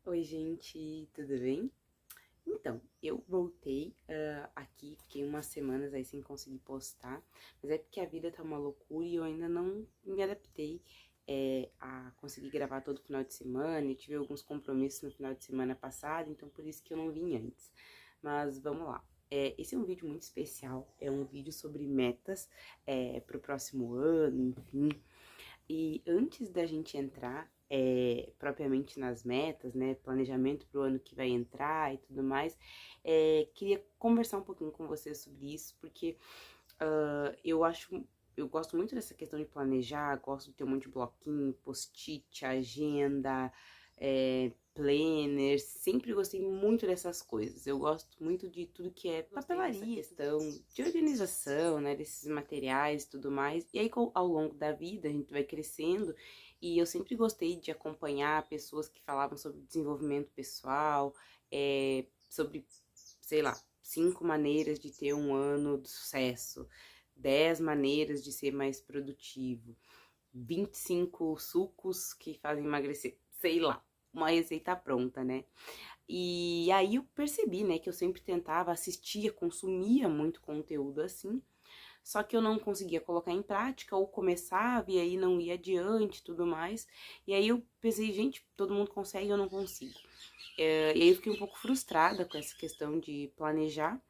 Oi, gente, tudo bem? Então, eu voltei aqui, fiquei umas semanas aí sem conseguir postar, mas é porque a vida tá uma loucura e eu ainda não me adaptei a conseguir gravar todo final de semana e tive alguns compromissos no final de semana passado, então por isso que eu não vim antes. Mas vamos lá. Esse é um vídeo muito especial, é um vídeo sobre metas para o próximo ano, enfim. E antes da gente entrar propriamente nas metas, né, planejamento para o ano que vai entrar e tudo mais, queria conversar um pouquinho com você sobre isso, porque eu gosto muito dessa questão de planejar, gosto de ter um monte de bloquinho, post-it, agenda, planner, sempre gostei muito dessas coisas. Eu gosto muito de tudo que é papelaria, questão de organização, né, desses materiais e tudo mais. E aí, ao longo da vida, a gente vai crescendo e eu sempre gostei de acompanhar pessoas que falavam sobre desenvolvimento pessoal, sobre, sei lá, 5 maneiras de ter um ano de sucesso, 10 maneiras de ser mais produtivo, 25 sucos que fazem emagrecer, sei lá, uma receita pronta, né? E aí eu percebi, né, que eu sempre tentava, assistia, consumia muito conteúdo assim, só que eu não conseguia colocar em prática, ou começava e aí não ia adiante e tudo mais. E aí eu pensei, gente, todo mundo consegue, eu não consigo. E aí eu fiquei um pouco frustrada com essa questão de planejar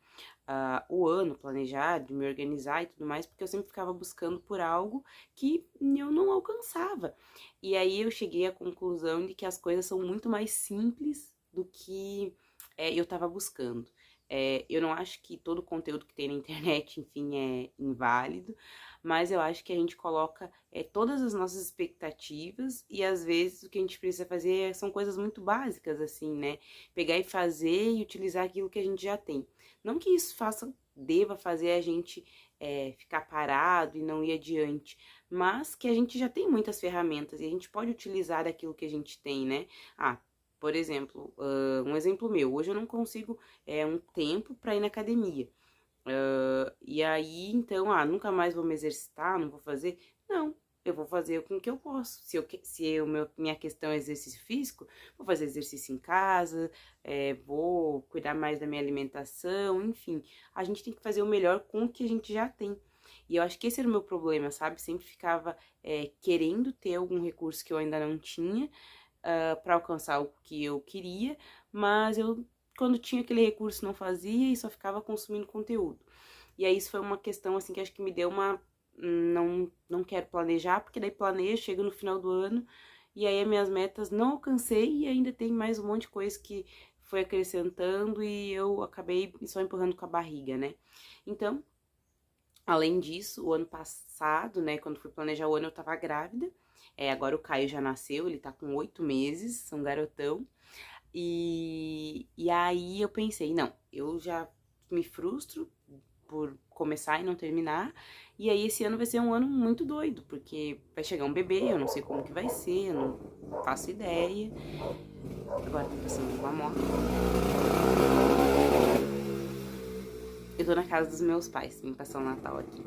o ano, planejar, de me organizar e tudo mais, porque eu sempre ficava buscando por algo que eu não alcançava. E aí eu cheguei à conclusão de que as coisas são muito mais simples do que eu estava buscando. Eu não acho que todo o conteúdo que tem na internet, enfim, é inválido, mas eu acho que a gente coloca todas as nossas expectativas e às vezes o que a gente precisa fazer são coisas muito básicas, assim, né? Pegar e fazer e utilizar aquilo que a gente já tem. Não que isso deva fazer a gente ficar parado e não ir adiante, mas que a gente já tem muitas ferramentas e a gente pode utilizar aquilo que a gente tem, né? Por exemplo, um exemplo meu, hoje eu não consigo um tempo para ir na academia. E aí, então, nunca mais vou me exercitar, não vou fazer. Não, eu vou fazer com o que eu posso. Se minha questão é exercício físico, vou fazer exercício em casa, vou cuidar mais da minha alimentação, enfim. A gente tem que fazer o melhor com o que a gente já tem. E eu acho que esse era o meu problema, sabe? Sempre ficava querendo ter algum recurso que eu ainda não tinha, para alcançar o que eu queria, mas eu, quando tinha aquele recurso, não fazia e só ficava consumindo conteúdo. E aí isso foi uma questão assim que acho que me deu uma não quero planejar, porque daí planejo, chego no final do ano e aí as minhas metas não alcancei e ainda tem mais um monte de coisa que foi acrescentando e eu acabei só empurrando com a barriga, né? Então, além disso, o ano passado, né, quando fui planejar o ano, eu tava grávida. Agora o Caio já nasceu, ele tá com 8 meses, um garotão. E aí eu pensei, não, eu já me frustro por começar e não terminar. E aí esse ano vai ser um ano muito doido, porque vai chegar um bebê, eu não sei como que vai ser, eu não faço ideia. Agora tá passando uma moto. Eu tô na casa dos meus pais, vim passar o Natal aqui.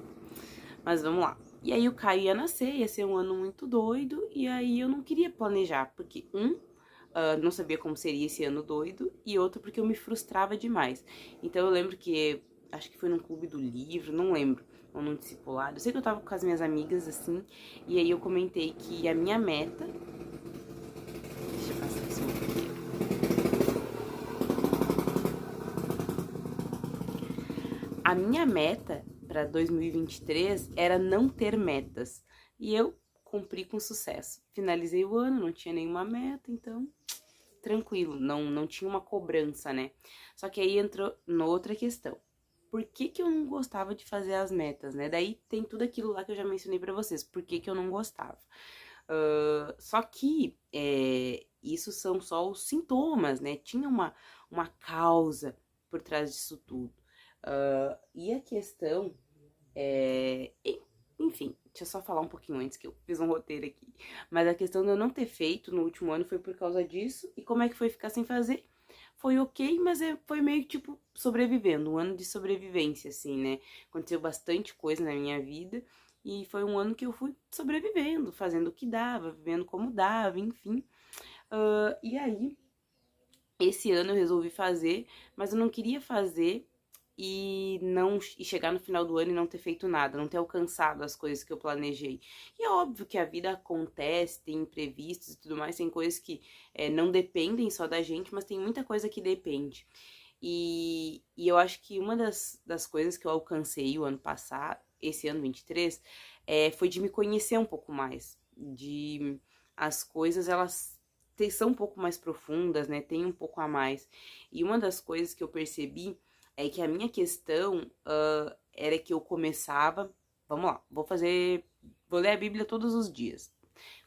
Mas vamos lá. E aí o Caio ia nascer, ia ser um ano muito doido, e aí eu não queria planejar, porque não sabia como seria esse ano doido, e outro porque eu me frustrava demais. Então eu lembro que, acho que foi num clube do livro, não lembro, ou num discipulado. Eu sei que eu tava com as minhas amigas assim, e aí eu comentei que a minha meta. Deixa eu passar esse aqui. A minha meta para 2023 era não ter metas. E eu cumpri com sucesso. Finalizei o ano, não tinha nenhuma meta, então tranquilo, não tinha uma cobrança, né? Só que aí entrou noutra questão. Por que que eu não gostava de fazer as metas, né? Daí tem tudo aquilo lá que eu já mencionei pra vocês. Por que que eu não gostava? Só que isso são só os sintomas, né? Tinha uma causa por trás disso tudo. E a questão enfim, deixa eu só falar um pouquinho antes que eu fiz um roteiro aqui. Mas a questão de eu não ter feito no último ano foi por causa disso. E como é que foi ficar sem fazer? Foi ok, mas foi meio que tipo sobrevivendo, um ano de sobrevivência, assim, né? Aconteceu bastante coisa na minha vida e foi um ano que eu fui sobrevivendo, fazendo o que dava, vivendo como dava, enfim. E aí Esse ano eu resolvi fazer, mas eu não queria fazer e chegar no final do ano e não ter feito nada, não ter alcançado as coisas que eu planejei. E é óbvio que a vida acontece, tem imprevistos e tudo mais, tem coisas que não dependem só da gente, mas tem muita coisa que depende. E eu acho que uma das coisas que eu alcancei o ano passado, esse ano 23, foi de me conhecer um pouco mais, de as coisas elas são um pouco mais profundas, né? Tem um pouco a mais. E uma das coisas que eu percebi é que a minha questão era que eu começava, vamos lá, vou ler a Bíblia todos os dias.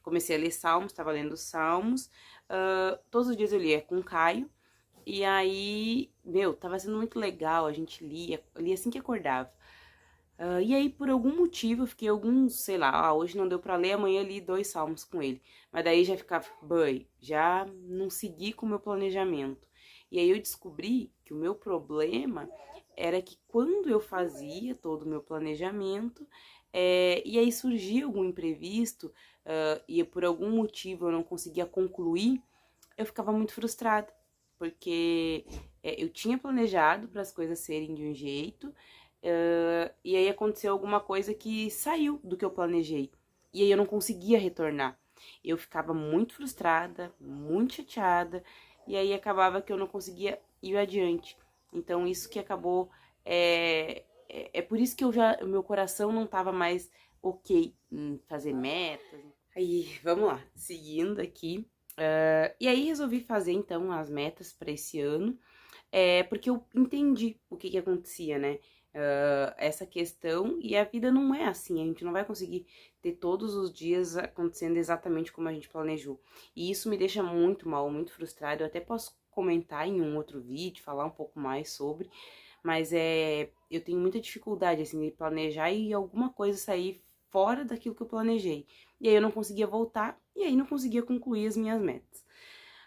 Comecei a ler Salmos, estava lendo Salmos, todos os dias eu lia com o Caio, e aí, meu, tava sendo muito legal, a gente lia assim que acordava. E aí, por algum motivo, eu fiquei sei lá, hoje não deu pra ler, amanhã eu li 2 salmos com ele. Mas daí já ficava, já não segui com o meu planejamento. E aí eu descobri que o meu problema era que quando eu fazia todo o meu planejamento, e aí surgia algum imprevisto, e por algum motivo eu não conseguia concluir, eu ficava muito frustrada, porque eu tinha planejado para as coisas serem de um jeito, e aí aconteceu alguma coisa que saiu do que eu planejei. E aí eu não conseguia retornar. Eu ficava muito frustrada, muito chateada, e aí acabava que eu não conseguia ir adiante. Então isso que acabou. É por isso que o meu coração não estava mais ok em fazer metas. Aí, vamos lá, seguindo aqui. E aí resolvi fazer então as metas para esse ano, porque eu entendi o que acontecia, né? Essa questão, e a vida não é assim, a gente não vai conseguir ter todos os dias acontecendo exatamente como a gente planejou. E isso me deixa muito mal, muito frustrado. Eu até posso comentar em um outro vídeo, falar um pouco mais sobre, mas eu tenho muita dificuldade assim de planejar e alguma coisa sair fora daquilo que eu planejei. E aí eu não conseguia voltar e aí não conseguia concluir as minhas metas.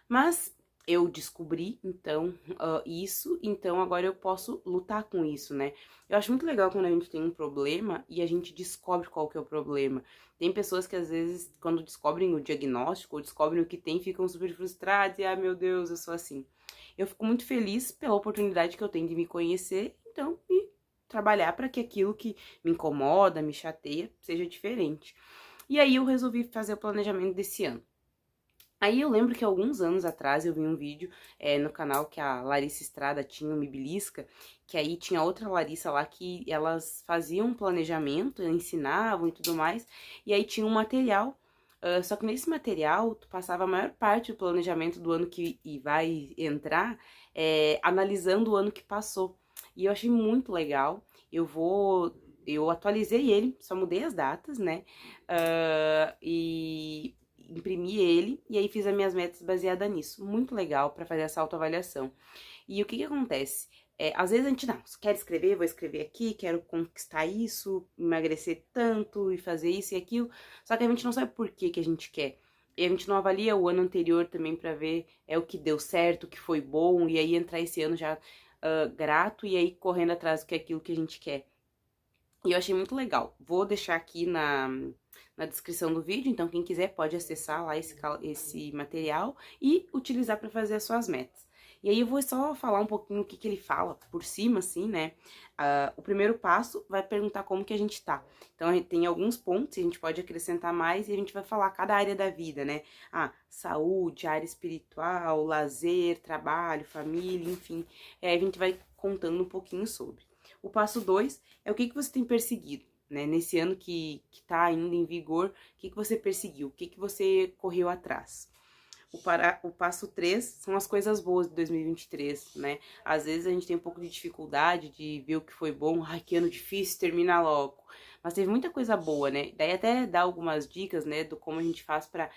Mas eu descobri, então, isso, então agora eu posso lutar com isso, né? Eu acho muito legal quando a gente tem um problema e a gente descobre qual que é o problema. Tem pessoas que às vezes, quando descobrem o diagnóstico ou descobrem o que tem, ficam super frustradas e, meu Deus, eu sou assim. Eu fico muito feliz pela oportunidade que eu tenho de me conhecer, então, e trabalhar para que aquilo que me incomoda, me chateia, seja diferente. E aí eu resolvi fazer o planejamento desse ano. Aí eu lembro que alguns anos atrás eu vi um vídeo no canal que a Larissa Estrada tinha, o Me Belisca, que aí tinha outra Larissa lá que elas faziam um planejamento, ensinavam e tudo mais, e aí tinha um material, só que nesse material tu passava a maior parte do planejamento do ano que vai entrar, analisando o ano que passou. E eu achei muito legal, eu atualizei ele, só mudei as datas, né, e imprimi ele e aí fiz as minhas metas baseadas nisso. Muito legal para fazer essa autoavaliação. E o que acontece? Às vezes a gente, não, quer escrever, vou escrever aqui, quero conquistar isso, emagrecer tanto e fazer isso e aquilo, só que a gente não sabe por que a gente quer. E a gente não avalia o ano anterior também para ver o que deu certo, o que foi bom, e aí entrar esse ano já grato e aí correndo atrás do que é aquilo que a gente quer. E eu achei muito legal. Vou deixar aqui na descrição do vídeo, então quem quiser pode acessar lá esse material e utilizar para fazer as suas metas. E aí eu vou só falar um pouquinho o que ele fala por cima, assim, né? O primeiro passo vai perguntar como que a gente tá. Então a gente tem alguns pontos, a gente pode acrescentar mais e a gente vai falar cada área da vida, né? Saúde, área espiritual, lazer, trabalho, família, enfim. A gente vai contando um pouquinho sobre. O passo 2 é o que você tem perseguido, né? Nesse ano que tá ainda em vigor, o que você perseguiu? O que você correu atrás? O passo 3 são as coisas boas de 2023, né? Às vezes a gente tem um pouco de dificuldade de ver o que foi bom. Ai, que ano difícil, termina logo. Mas teve muita coisa boa, né? Daí até dá algumas dicas, né? Do como a gente faz pra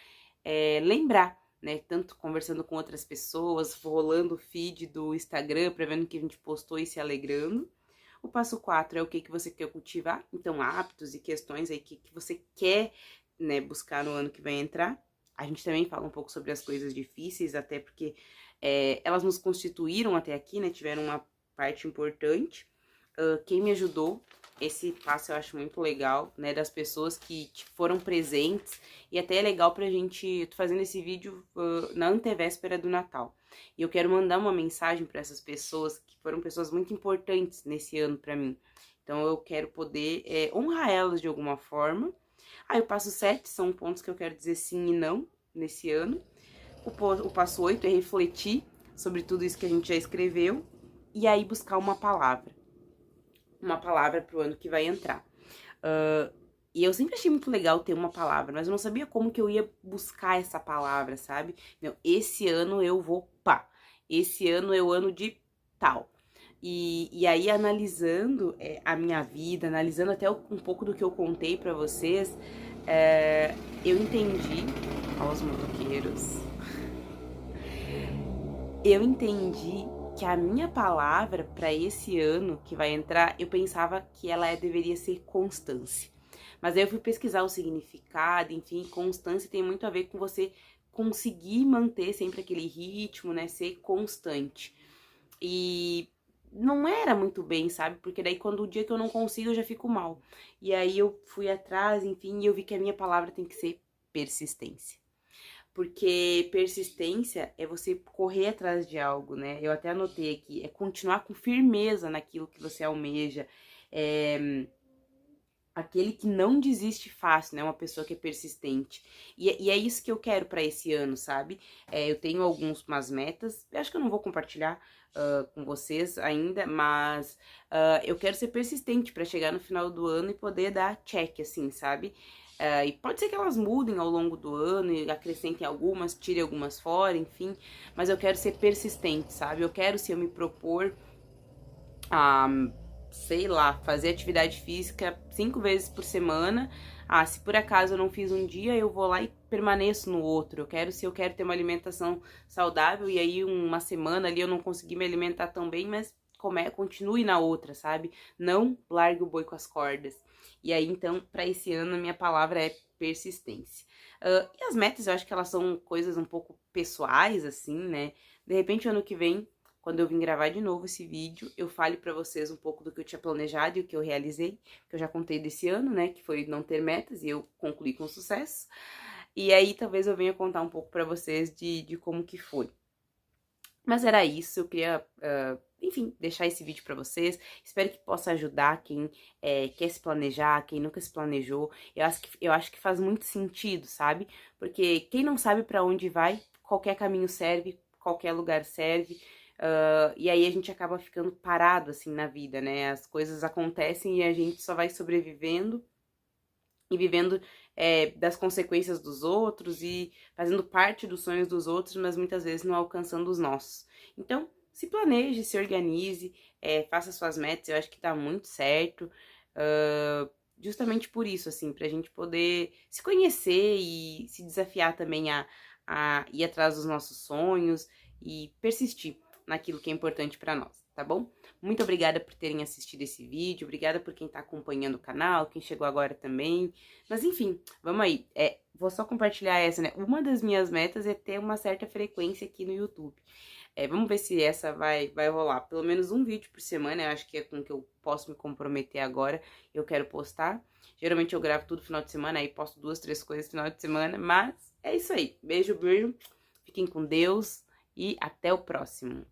lembrar, né? Tanto conversando com outras pessoas, rolando o feed do Instagram, pra vendo o que a gente postou e se alegrando. O passo 4 é o que você quer cultivar, então hábitos e questões aí que você quer, né, buscar no ano que vai entrar. A gente também fala um pouco sobre as coisas difíceis, até porque elas nos constituíram até aqui, né, tiveram uma parte importante. Quem me ajudou esse passo eu acho muito legal, né, das pessoas que foram presentes, e até é legal pra gente, eu tô fazendo esse vídeo na antevéspera do Natal, e eu quero mandar uma mensagem pra essas pessoas, que foram pessoas muito importantes nesse ano pra mim, então eu quero poder honrar elas de alguma forma. Aí o passo 7 são pontos que eu quero dizer sim e não nesse ano. O passo 8 é refletir sobre tudo isso que a gente já escreveu, e aí buscar uma palavra pro ano que vai entrar. E eu sempre achei muito legal ter uma palavra, mas eu não sabia como que eu ia buscar essa palavra, sabe? Não, esse ano eu vou pá, esse ano é o ano de tal. E aí, analisando a minha vida, analisando até um pouco do que eu contei pra vocês, eu entendi, ó os motoqueiros, eu entendi que a minha palavra para esse ano que vai entrar, eu pensava que ela deveria ser constância. Mas aí eu fui pesquisar o significado, enfim, constância tem muito a ver com você conseguir manter sempre aquele ritmo, né, ser constante. E não era muito bem, sabe? Porque daí quando o dia que eu não consigo, eu já fico mal. E aí eu fui atrás, enfim, e eu vi que a minha palavra tem que ser persistência. Porque persistência é você correr atrás de algo, né? Eu até anotei aqui, é continuar com firmeza naquilo que você almeja, aquele que não desiste fácil, né? Uma pessoa que é persistente. E é isso que eu quero para esse ano, sabe? Eu tenho algumas metas, eu acho que eu não vou compartilhar com vocês ainda, mas eu quero ser persistente para chegar no final do ano e poder dar check, assim, sabe? E pode ser que elas mudem ao longo do ano e acrescentem algumas, tirem algumas fora, enfim. Mas eu quero ser persistente, sabe? Eu quero, se eu me propor a, sei lá, fazer atividade física 5 vezes por semana. Se por acaso eu não fiz um dia, eu vou lá e permaneço no outro. Se eu quero ter uma alimentação saudável e aí uma semana ali eu não consegui me alimentar tão bem, mas continue na outra, sabe? Não largue o boi com as cordas. E aí, então, para esse ano, a minha palavra é persistência. E as metas, eu acho que elas são coisas um pouco pessoais, assim, né? De repente, ano que vem, quando eu vim gravar de novo esse vídeo, eu fale pra vocês um pouco do que eu tinha planejado e o que eu realizei, que eu já contei desse ano, né, que foi não ter metas e eu concluí com sucesso. E aí talvez eu venha contar um pouco pra vocês de como que foi. Mas era isso, eu queria, enfim, deixar esse vídeo pra vocês. Espero que possa ajudar quem quer se planejar, quem nunca se planejou. Eu acho que faz muito sentido, sabe? Porque quem não sabe pra onde vai, qualquer caminho serve, qualquer lugar serve. E aí a gente acaba ficando parado, assim, na vida, né? As coisas acontecem e a gente só vai sobrevivendo e vivendo das consequências dos outros e fazendo parte dos sonhos dos outros, mas muitas vezes não alcançando os nossos. Então, se planeje, se organize, faça suas metas, eu acho que tá muito certo. Justamente por isso, assim, pra gente poder se conhecer e se desafiar também a ir atrás dos nossos sonhos e persistir naquilo que é importante pra nós, tá bom? Muito obrigada por terem assistido esse vídeo, obrigada por quem tá acompanhando o canal, quem chegou agora também. Mas enfim, vamos aí. Vou só compartilhar essa, né? Uma das minhas metas é ter uma certa frequência aqui no YouTube. Vamos ver se essa vai rolar. Pelo menos um vídeo por semana, eu acho que é com que eu posso me comprometer agora. Eu quero postar. Geralmente eu gravo tudo final de semana, aí posto 2, 3 coisas no final de semana. Mas é isso aí. Beijo, beijo. Fiquem com Deus e até o próximo.